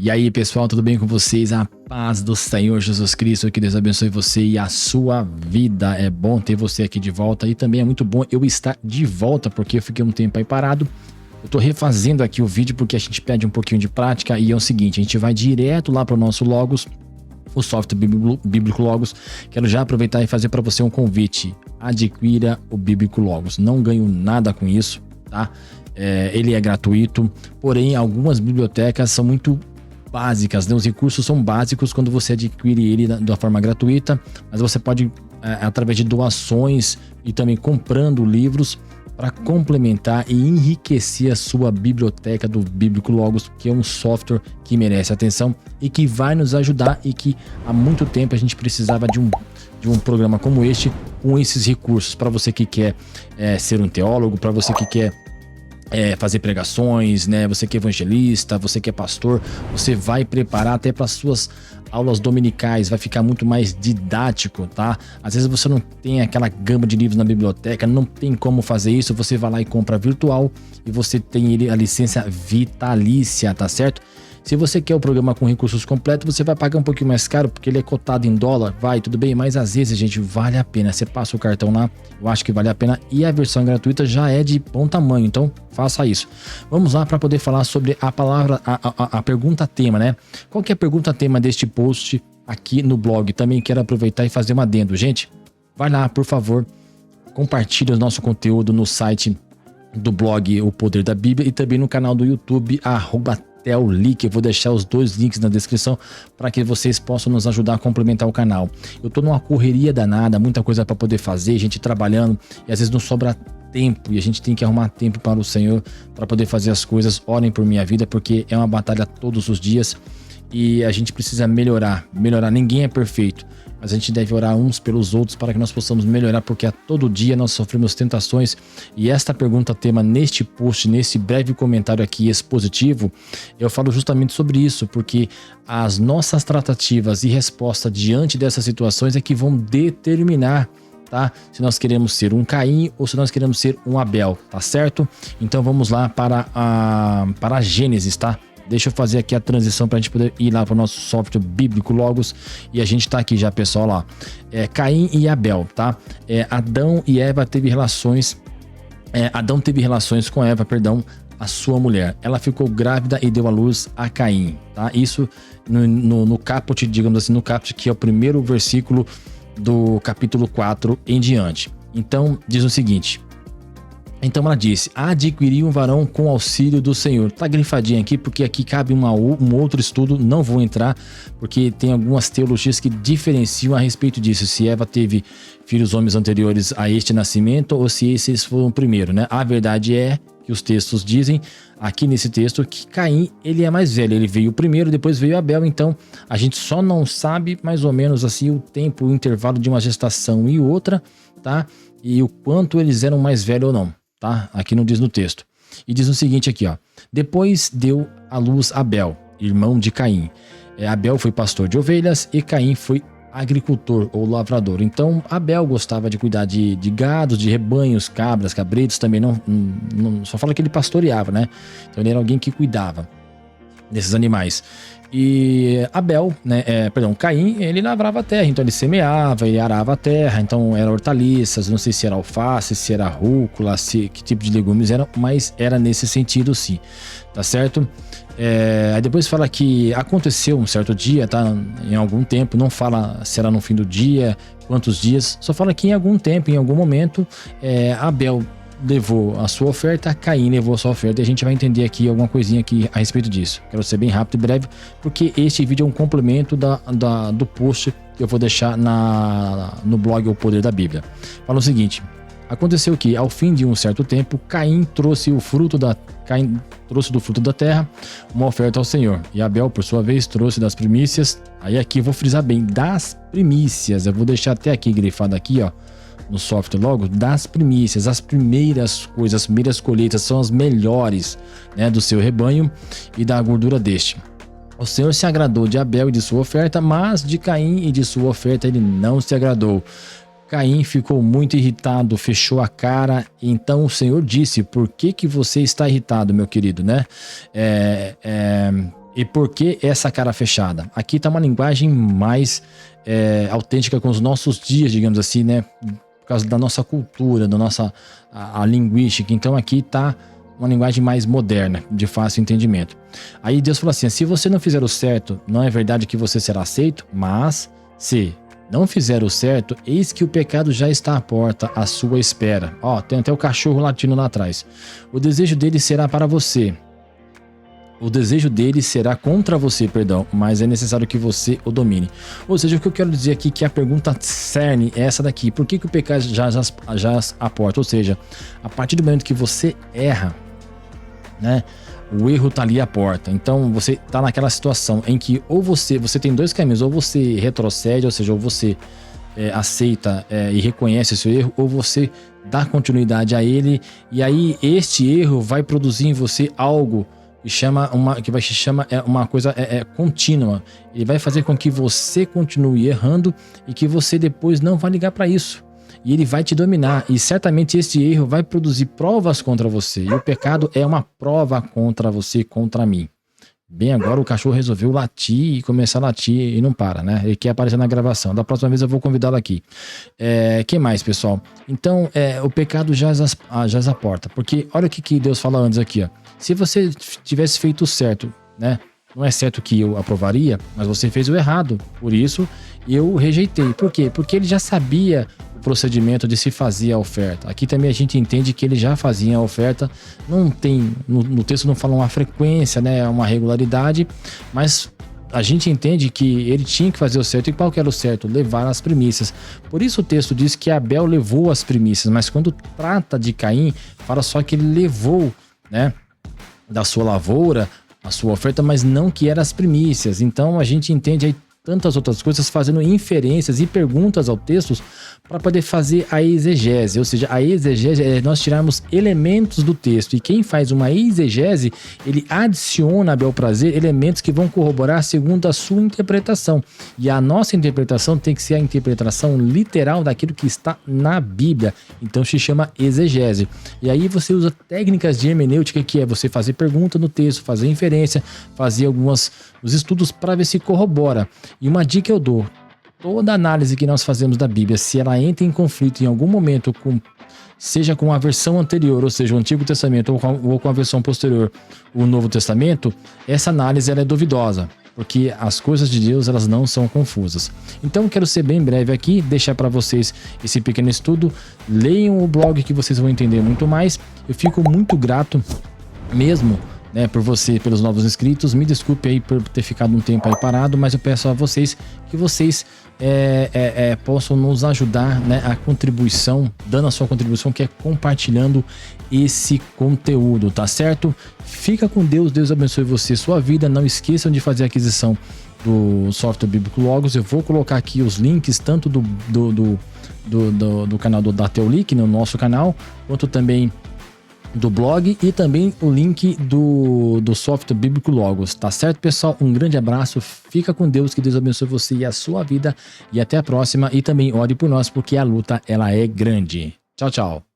E aí, pessoal, tudo bem com vocês? A paz do Senhor Jesus Cristo, que Deus abençoe você e a sua vida. É bom ter você aqui de volta e também é muito bom eu estar de volta, porque eu fiquei um tempo aí parado. Eu tô refazendo aqui o vídeo porque a gente pede um pouquinho de prática e é o seguinte, a gente vai direto lá para o nosso Logos, o software Bíblico Logos. Quero já aproveitar e fazer para você um convite. Adquira o Bíblico Logos. Não ganho nada com isso, tá? Ele é gratuito, porém algumas bibliotecas são muito básicas, né? Os recursos são básicos quando você adquire ele da forma gratuita, mas você pode, através de doações e também comprando livros, para complementar e enriquecer a sua biblioteca do Bíblico Logos, que é um software que merece atenção e que vai nos ajudar, e que há muito tempo a gente precisava de um programa como este, com esses recursos, para você que quer ser um teólogo, para você que quer fazer pregações, né? Você que é evangelista, você que é pastor, você vai preparar até para suas aulas dominicais, vai ficar muito mais didático, tá? Às vezes você não tem aquela gama de livros na biblioteca, não tem como fazer isso, você vai lá e compra virtual e você tem a licença vitalícia, tá certo? Se você quer o programa com recursos completos, você vai pagar um pouquinho mais caro, porque ele é cotado em dólar, vai, tudo bem, mas às vezes, gente, vale a pena. Você passa o cartão lá, eu acho que vale a pena, e a versão gratuita já é de bom tamanho, então faça isso. Vamos lá para poder falar sobre a palavra, a pergunta tema, né? Qual que é a pergunta tema deste post aqui no blog? Também quero aproveitar e fazer um adendo, gente. Vai lá, por favor, compartilhe o nosso conteúdo no site do blog O Poder da Bíblia e também no canal do YouTube, @Teolic. Eu vou deixar os dois links na descrição para que vocês possam nos ajudar a complementar o canal. Eu tô numa correria danada, muita coisa para poder fazer, gente trabalhando, e às vezes não sobra tempo, e a gente tem que arrumar tempo para o Senhor para poder fazer as coisas. Orem por minha vida, porque é uma batalha todos os dias e a gente precisa melhorar. Ninguém é perfeito, mas a gente deve orar uns pelos outros para que nós possamos melhorar, porque a todo dia nós sofremos tentações. E esta pergunta tema neste post, nesse breve comentário aqui expositivo, eu falo justamente sobre isso, porque as nossas tratativas e resposta diante dessas situações é que vão determinar, tá? Se nós queremos ser um Caim ou se nós queremos ser um Abel, tá certo? Então vamos lá para a Gênesis, tá? Deixa eu fazer aqui a transição para a gente poder ir lá para o nosso software Bíblico Logos. E a gente tá aqui já, pessoal, lá. Caim e Abel, tá? Adão e Eva teve relações. Adão teve relações com Eva, a sua mulher. Ela ficou grávida e deu à luz a Caim, tá? Isso no caput, digamos assim, no caput, que é o primeiro versículo do capítulo 4 em diante. Então, diz o seguinte. Então ela disse, adquiriu um varão com auxílio do Senhor. Tá grifadinho aqui, porque aqui cabe um outro estudo, não vou entrar, porque tem algumas teologias que diferenciam a respeito disso, se Eva teve filhos homens anteriores a este nascimento, ou se esses foram o primeiro, né? A verdade é que os textos dizem, aqui nesse texto, que Caim, ele é mais velho, ele veio primeiro, depois veio Abel. Então a gente só não sabe mais ou menos assim o tempo, o intervalo de uma gestação e outra, tá? E o quanto eles eram mais velhos ou não. Tá? Aqui não diz no texto. E diz o seguinte aqui, ó. Depois deu à luz Abel, irmão de Caim. Abel foi pastor de ovelhas e Caim foi agricultor ou lavrador. Então Abel gostava de cuidar de gados, de rebanhos, cabras, cabritos, também não só fala que ele pastoreava, né? Então ele era alguém que cuidava desses animais. E Abel, né, Caim, ele lavrava a terra, então ele semeava, ele arava a terra, então era hortaliças, não sei se era alface, se era rúcula, que tipo de legumes eram, mas era nesse sentido sim, tá certo? Aí depois fala que aconteceu um certo dia, tá? Em algum tempo, não fala se era no fim do dia, quantos dias, só fala que em algum tempo, em algum momento, Abel levou a sua oferta, Caim levou a sua oferta, e a gente vai entender aqui alguma coisinha aqui a respeito disso. Quero ser bem rápido e breve, porque este vídeo é um complemento do post que eu vou deixar no blog O Poder da Bíblia. Fala o seguinte, aconteceu que ao fim de um certo tempo, Caim trouxe do fruto da terra uma oferta ao Senhor, e Abel, por sua vez, trouxe das primícias. Aí aqui eu vou frisar bem, das primícias, eu vou deixar até aqui grifado aqui, ó, no software logo, das primícias, as primeiras coisas, as primeiras colheitas são as melhores, né, do seu rebanho e da gordura deste. O Senhor se agradou de Abel e de sua oferta, mas de Caim e de sua oferta ele não se agradou. Caim ficou muito irritado, fechou a cara. Então o Senhor disse, por que você está irritado, meu querido, né? E por que essa cara fechada? Aqui tá uma linguagem mais autêntica com os nossos dias, digamos assim, né? Por causa da nossa cultura, da nossa a linguística. Então aqui tá uma linguagem mais moderna, de fácil entendimento. Aí Deus falou assim: se você não fizer o certo, não é verdade que você será aceito, mas se não fizer o certo, eis que o pecado já está à porta, à sua espera. Ó, tem até o cachorro latindo lá atrás. O desejo dele será para você. O desejo dele será contra você, perdão, mas é necessário que você o domine. Ou seja, o que eu quero dizer aqui é que a pergunta cerne é essa daqui. Por que o pecado já à porta? Ou seja, a partir do momento que você erra, né? O erro tá ali à porta. Então você tá naquela situação em que ou você tem dois caminhos, ou você retrocede, ou seja, ou você aceita e reconhece o seu erro, ou você dá continuidade a ele, e aí este erro vai produzir em você algo que chama uma coisa contínua. Ele vai fazer com que você continue errando e que você depois não vai ligar para isso. E ele vai te dominar, e certamente esse erro vai produzir provas contra você. E o pecado é uma prova contra você, contra mim. Bem, agora o cachorro resolveu latir e começar a latir e não para, né? Ele quer aparecer na gravação. Da próxima vez eu vou convidá-lo aqui. Que mais, pessoal? Então, o pecado jaz à porta. Porque olha o que Deus fala antes aqui, ó. Se você tivesse feito certo, né? Não é certo que eu aprovaria, mas você fez o errado. Por isso, eu rejeitei. Por quê? Porque ele já sabia o procedimento de se fazer a oferta. Aqui também a gente entende que ele já fazia a oferta. Não tem, no texto não fala uma frequência, né? Uma regularidade, mas a gente entende que ele tinha que fazer o certo. E qual que era o certo? Levar as primícias. Por isso o texto diz que Abel levou as primícias, mas quando trata de Caim, fala só que ele levou, né? Da sua lavoura, a sua oferta, mas não que eram as primícias. Então a gente entende aí tantas outras coisas, fazendo inferências e perguntas ao texto para poder fazer a exegese. Ou seja, a exegese é nós tirarmos elementos do texto, e quem faz uma exegese, ele adiciona a bel prazer elementos que vão corroborar segundo a sua interpretação. E a nossa interpretação tem que ser a interpretação literal daquilo que está na Bíblia. Então se chama exegese. E aí você usa técnicas de hermenêutica, que é você fazer pergunta no texto, fazer inferência, fazer os estudos para ver se corrobora. E uma dica eu dou: toda análise que nós fazemos da Bíblia, se ela entra em conflito em algum momento, seja com a versão anterior, ou seja, o Antigo Testamento, ou com a versão posterior, o Novo Testamento, essa análise ela é duvidosa, porque as coisas de Deus elas não são confusas. Então quero ser bem breve aqui, deixar para vocês esse pequeno estudo. Leiam o blog que vocês vão entender muito mais. Eu fico muito grato mesmo, né, por você, pelos novos inscritos. Me desculpe aí por ter ficado um tempo aí parado, mas eu peço a vocês que vocês possam nos ajudar, né, a contribuição, dando a sua contribuição, que é compartilhando esse conteúdo, tá certo? Fica com Deus, Deus abençoe você, sua vida. Não esqueçam de fazer a aquisição do software Bíblico Logos. Eu vou colocar aqui os links tanto do canal da Teolic, no nosso canal, quanto também do blog, e também o link do software Bíblico Logos, tá certo, pessoal? Um grande abraço, fica com Deus, que Deus abençoe você e a sua vida, e até a próxima. E também ore por nós, porque a luta ela é grande. Tchau, tchau.